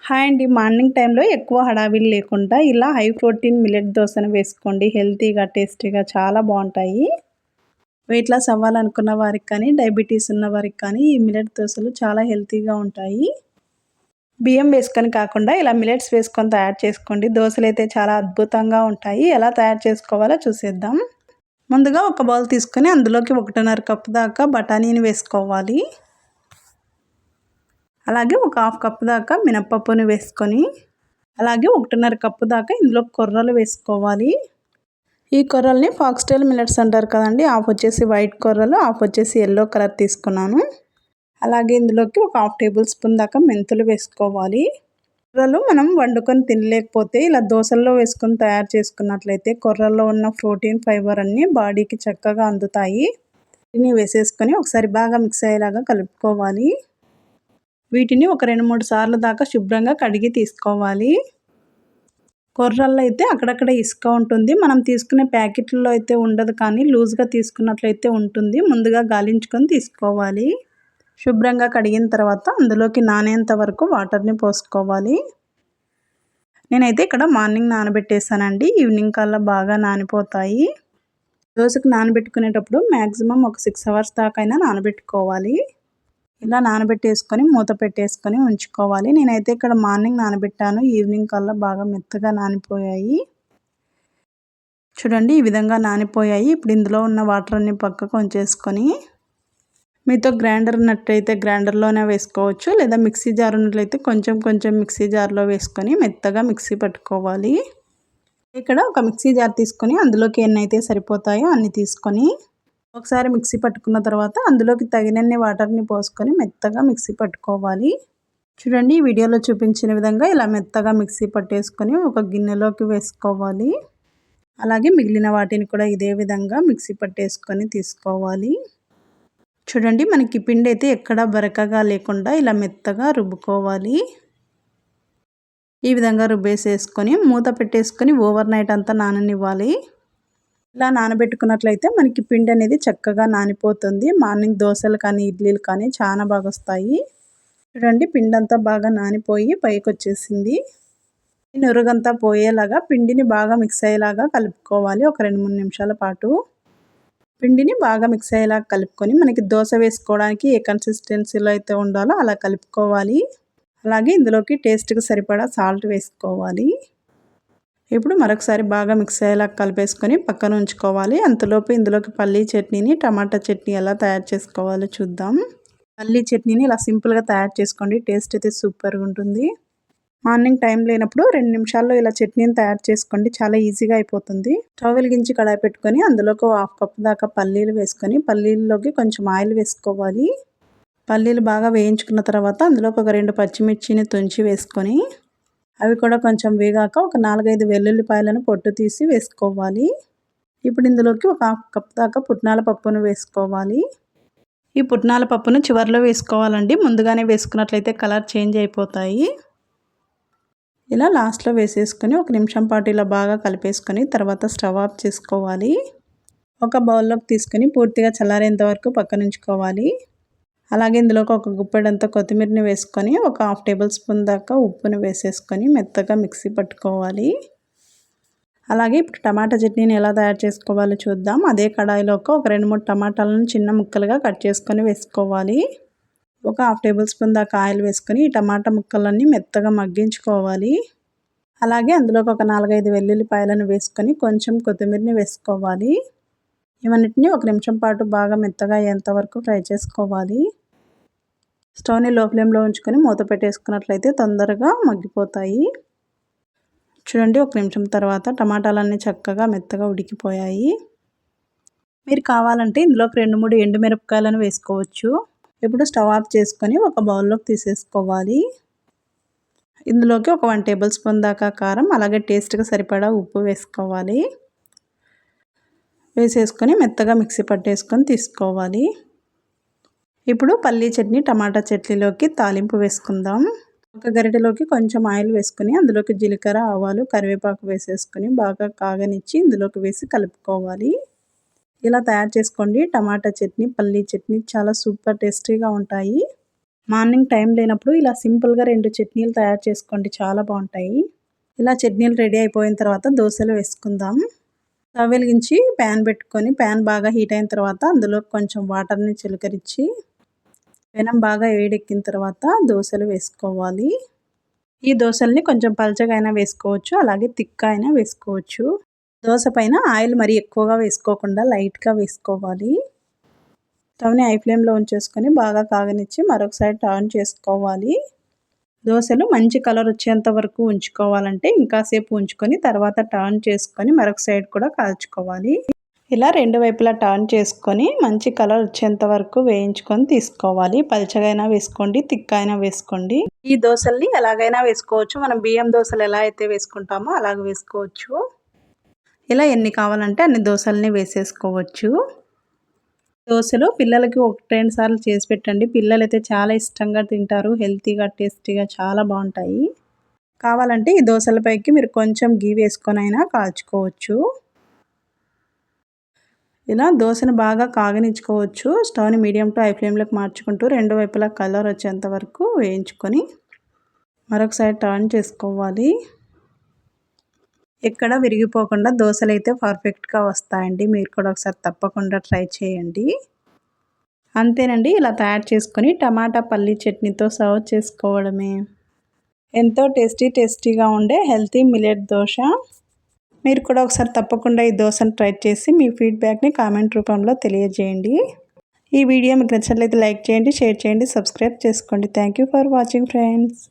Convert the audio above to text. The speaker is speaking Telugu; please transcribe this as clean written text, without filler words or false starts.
హాయ్ అండి. మార్నింగ్ టైంలో ఎక్కువ హడావిడి లేకుండా ఇలా హై ప్రోటీన్ మిల్లెట్ దోసను వేసుకోండి. హెల్తీగా, టేస్టీగా చాలా బావుంటాయి. వెయిట్ లాస్ అవ్వాలనుకున్న వారికి కానీ, డయాబెటీస్ ఉన్న వారికి కానీ ఈ మిల్లెట్ దోసలు చాలా హెల్తీగా ఉంటాయి. బియ్యం వేసుకొని కాకుండా ఇలా మిల్లెట్స్ వేసుకొని తయారు చేసుకోండి. దోసలైతే చాలా అద్భుతంగా ఉంటాయి. ఎలా తయారు చేసుకోవాలో చూసేద్దాం. ముందుగా ఒక బౌల్ తీసుకొని అందులోకి 1.5 కప్పు దాకా బఠానీని వేసుకోవాలి. అలాగే ఒక హాఫ్ కప్పు దాకా మినపప్పుని వేసుకొని, అలాగే 1.5 కప్పు దాకా ఇందులో కొర్రలు వేసుకోవాలి. ఈ కొర్రల్ని ఫాక్స్టైల్ మిల్లెట్స్ అంటారు కదండి. హాఫ్ వచ్చేసి వైట్ కొర్రలు, హాఫ్ వచ్చేసి యెల్లో కలర్ తీసుకున్నాను. అలాగే ఇందులోకి ఒక హాఫ్ టేబుల్ స్పూన్ దాకా మెంతులు వేసుకోవాలి. కొర్రలు మనం వండుకొని తినలేకపోతే ఇలా దోసల్లో వేసుకొని తయారు చేసుకున్నట్లయితే కొర్రల్లో ఉన్న ప్రోటీన్, ఫైబర్ అన్నీ బాడీకి చక్కగా అందుతాయి. వీటిని వేసేసుకొని ఒకసారి బాగా మిక్స్ అయ్యేలాగా కలుపుకోవాలి. వీటిని ఒక 2-3 సార్లు దాకా శుభ్రంగా కడిగి తీసుకోవాలి. కొర్రల్లో అయితే అక్కడక్కడ ఇసుక ఉంటుంది. మనం తీసుకునే ప్యాకెట్లలో అయితే ఉండదు, కానీ లూజ్గా తీసుకున్నట్లయితే ఉంటుంది. ముందుగా గాలించుకొని తీసుకోవాలి. శుభ్రంగా కడిగిన తర్వాత అందులోకి నానేంత వరకు వాటర్ని పోసుకోవాలి. నేనైతే ఇక్కడ మార్నింగ్ నానబెట్టేసానండి. ఈవినింగ్ కల్లా బాగా నానిపోతాయి. దోసకు నానబెట్టుకునేటప్పుడు మ్యాక్సిమం ఒక 6 అవర్స్ దాకా అయినా నానబెట్టుకోవాలి. ఇలా నానబెట్టేసుకొని మూత పెట్టేసుకొని ఉంచుకోవాలి. నేనైతే ఇక్కడ మార్నింగ్ నానబెట్టాను. ఈవినింగ్ కల్లా బాగా మెత్తగా నానిపోయాయి. చూడండి, ఈ విధంగా నానిపోయాయి. ఇప్పుడు ఇందులో ఉన్న వాటర్ అన్ని పక్కకు ఉంచేసుకొని, మీతో గ్రైండర్ ఉన్నట్టయితే గ్రైండర్లోనే వేసుకోవచ్చు, లేదా మిక్సీ జార్ ఉన్నట్లయితే కొంచెం కొంచెం మిక్సీ జార్లో వేసుకొని మెత్తగా మిక్సీ పట్టుకోవాలి. ఇక్కడ ఒక మిక్సీ జార్ తీసుకొని అందులోకి ఎన్నైతే సరిపోతాయో అన్ని తీసుకొని ఒకసారి మిక్సీ పట్టుకున్న తర్వాత అందులోకి తగినన్ని వాటర్ని పోసుకొని మెత్తగా మిక్సీ పట్టుకోవాలి. చూడండి, ఈ వీడియోలో చూపించిన విధంగా ఇలా మెత్తగా మిక్సీ పట్టేసుకొని ఒక గిన్నెలోకి వేసుకోవాలి. అలాగే మిగిలిన వాటిని కూడా ఇదే విధంగా మిక్సీ పట్టేసుకొని తీసుకోవాలి. చూడండి, మనకి పిండి అయితే ఎక్కడా బరకగా లేకుండా ఇలా మెత్తగా రుబ్బుకోవాలి. ఈ విధంగా రుబ్బేసేసుకొని మూత పెట్టేసుకొని ఓవర్ నైట్ అంతా నాననివ్వాలి. ఇలా నానబెట్టుకున్నట్లయితే మనకి పిండి అనేది చక్కగా నానిపోతుంది. మార్నింగ్ దోశలు కానీ, ఇడ్లీలు కానీ చాలా బాగా వస్తాయి. చూడండి, పిండి అంతా బాగా నానిపోయి పైకి వచ్చేసింది. ఈ నురుగంతా పోయేలాగా పిండిని బాగా మిక్స్ అయ్యేలాగా కలుపుకోవాలి. ఒక 2-3 నిమిషాల పాటు పిండిని బాగా మిక్స్ అయ్యేలాగా కలుపుకొని మనకి దోశ వేసుకోవడానికి ఏ కన్సిస్టెన్సీలో అయితే ఉండాలో అలా కలుపుకోవాలి. అలాగే ఇందులోకి టేస్ట్కి సరిపడా సాల్ట్ వేసుకోవాలి. ఇప్పుడు మరొకసారి బాగా మిక్స్ అయ్యేలా కలిపేసుకొని పక్కన ఉంచుకోవాలి. అంతలోపు ఇందులోకి పల్లీ చట్నీని, టమాటా చట్నీ ఎలా తయారు చేసుకోవాలో చూద్దాం. పల్లీ చట్నీని ఇలా సింపుల్గా తయారు చేసుకోండి. టేస్ట్ అయితే సూపర్గా ఉంటుంది. మార్నింగ్ టైం లేనప్పుడు 2 నిమిషాల్లో ఇలా చట్నీని తయారు చేసుకోండి. చాలా ఈజీగా అయిపోతుంది. స్టవ్ వెలిగించి కడాయి పెట్టుకొని అందులోకి హాఫ్ కప్ దాకా పల్లీలు వేసుకొని పల్లీల్లోకి కొంచెం ఆయిల్ వేసుకోవాలి. పల్లీలు బాగా వేయించుకున్న తర్వాత అందులోకి ఒక 2 పచ్చిమిర్చిని తుంచి వేసుకొని అవి కూడా కొంచెం వేగాక ఒక 4-5 వెల్లుల్లిపాయలను పొట్టు తీసి వేసుకోవాలి. ఇప్పుడు ఇందులోకి ఒక హాఫ్ కప్ దాకా పుట్నాల పప్పును వేసుకోవాలి. ఈ పుట్నాల పప్పును చివరిలో వేసుకోవాలండి. ముందుగానే వేసుకున్నట్లయితే కలర్ చేంజ్ అయిపోతాయి. ఇలా లాస్ట్లో వేసేసుకొని 1 నిమిషం పాటు ఇలా బాగా కలిపేసుకొని తర్వాత స్టవ్ ఆఫ్ చేసుకోవాలి. ఒక బౌల్లోకి తీసుకొని పూర్తిగా చల్లారేంత వరకు పక్కన ఉంచుకోవాలి. అలాగే ఇందులోకి ఒక గుప్పెడంతా కొత్తిమీరని వేసుకొని ఒక హాఫ్ టేబుల్ స్పూన్ దాకా ఉప్పుని వేసేసుకొని మెత్తగా మిక్సీ పట్టుకోవాలి. అలాగే ఇప్పుడు టమాటా చట్నీని ఎలా తయారు చేసుకోవాలో చూద్దాం. అదే కడాయిలోకి ఒక 2-3 టమాటాలను చిన్న ముక్కలుగా కట్ చేసుకొని వేసుకోవాలి. ఒక హాఫ్ టేబుల్ స్పూన్ దాకా ఆయిల్ వేసుకొని ఈ టమాటా ముక్కలన్నీ మెత్తగా మగ్గించుకోవాలి. అలాగే అందులోకి ఒక 4-5 వెల్లుల్లిపాయలను వేసుకొని కొంచెం కొత్తిమీరని వేసుకోవాలి. ఇవన్నిటిని 1 నిమిషం పాటు బాగా మెత్తగా అయ్యేంత వరకు ఫ్రై చేసుకోవాలి. స్టవ్ని లో ఫ్లేమ్లో ఉంచుకొని మూత పెట్టేసుకున్నట్లయితే తొందరగా మగ్గిపోతాయి. చూడండి, 1 నిమిషం తర్వాత టమాటాలన్నీ చక్కగా మెత్తగా ఉడికిపోయాయి. మీరు కావాలంటే ఇందులోకి 2-3 ఎండుమిరపకాయలను వేసుకోవచ్చు. ఇప్పుడు స్టవ్ ఆఫ్ చేసుకొని ఒక బౌల్లోకి తీసేసుకోవాలి. ఇందులోకి ఒక 1 టేబుల్ స్పూన్ దాకా కారం, అలాగే టేస్ట్కి సరిపడా ఉప్పు వేసుకోవాలి. వేసేసుకొని మెత్తగా మిక్సీ పట్టేసుకొని తీసుకోవాలి. ఇప్పుడు పల్లీ చట్నీ, టమాటా చట్నీలోకి తాలింపు వేసుకుందాం. ఒక గరిటెలోకి కొంచెం ఆయిల్ వేసుకొని అందులోకి జీలకర్ర, ఆవాలు, కరివేపాకు వేసేసుకొని బాగా కాగనిచ్చి ఇందులోకి వేసి కలుపుకోవాలి. ఇలా తయారు చేసుకోండి. టమాటా చట్నీ, పల్లీ చట్నీ చాలా సూపర్ టేస్టీగా ఉంటాయి. మార్నింగ్ టైం లేనప్పుడు ఇలా సింపుల్గా 2 చట్నీలు తయారు చేసుకోండి, చాలా బాగుంటాయి. ఇలా చట్నీలు రెడీ అయిపోయిన తర్వాత దోశలు వేసుకుందాం. స్టవ్ వెలిగించి ప్యాన్ పెట్టుకొని ప్యాన్ బాగా హీట్ అయిన తర్వాత అందులో కొంచెం వాటర్ని చిలకరించి పెనం బాగా వేడెక్కిన తర్వాత దోశలు వేసుకోవాలి. ఈ దోశల్ని కొంచెం పల్చగా అయినా వేసుకోవచ్చు, అలాగే థిక్గా అయినా వేసుకోవచ్చు. దోశ పైన ఆయిల్ మరీ ఎక్కువగా వేసుకోకుండా లైట్గా వేసుకోవాలి. స్టవ్ని హై ఫ్లేమ్లో ఉంచేసుకొని బాగా కాగనిచ్చి మరొక సైడ్ టర్న్ చేసుకోవాలి. దోశలు మంచి కలర్ వచ్చేంత వరకు ఉంచుకోవాలంటే ఇంకాసేపు ఉంచుకొని తర్వాత టర్న్ చేసుకొని మరొక సైడ్ కూడా కాల్చుకోవాలి. ఇలా 2 వైపులా టర్న్ చేసుకొని మంచి కలర్ వచ్చేంత వరకు వేయించుకొని తీసుకోవాలి. పల్చగా అయినా వేసుకోండి, థిక్ అయినా వేసుకోండి. ఈ దోశల్ని ఎలాగైనా వేసుకోవచ్చు. మనం బియ్యం దోశలు ఎలా అయితే వేసుకుంటామో అలాగ వేసుకోవచ్చు. ఇలా ఎన్ని కావాలంటే అన్ని దోశల్ని వేసేసుకోవచ్చు. దోశలు పిల్లలకి 1-2 సార్లు చేసి పెట్టండి. పిల్లలైతే చాలా ఇష్టంగా తింటారు. హెల్తీగా, టేస్టీగా చాలా బాగుంటాయి. కావాలంటే ఈ దోశల పైకి మీరు కొంచెం గీ వేసుకొని అయినా కాల్చుకోవచ్చు. ఇలా దోశను బాగా కాగనిచ్చుకోవచ్చు. స్టవ్ని మీడియం టు హై ఫ్లేమ్లోకి మార్చుకుంటూ 2 వైపులా కలర్ వచ్చేంత వరకు వేయించుకొని మరొక సైడ్ టర్న్ చేసుకోవాలి. ఎక్కడ విరిగిపోకుండా దోశలు అయితే పర్ఫెక్ట్గా వస్తాయండి. మీరు కూడా ఒకసారి తప్పకుండా ట్రై చేయండి. అంతేనండి, ఇలా తయారు చేసుకొని టమాటా పల్లీ చట్నీతో సర్వ్ చేసుకోవడమే. ఎంతో టేస్టీగా ఉండే హెల్తీ మిల్లెట్ దోశ. మీరు కూడా ఒకసారి తప్పకుండా ఈ దోశను ట్రై చేసి మీ ఫీడ్బ్యాక్ని కామెంట్ రూపంలో తెలియజేయండి. ఈ వీడియో మీకు నచ్చినట్లయితే లైక్ చేయండి, షేర్ చేయండి, సబ్స్క్రైబ్ చేసుకోండి. Thank you for watching friends.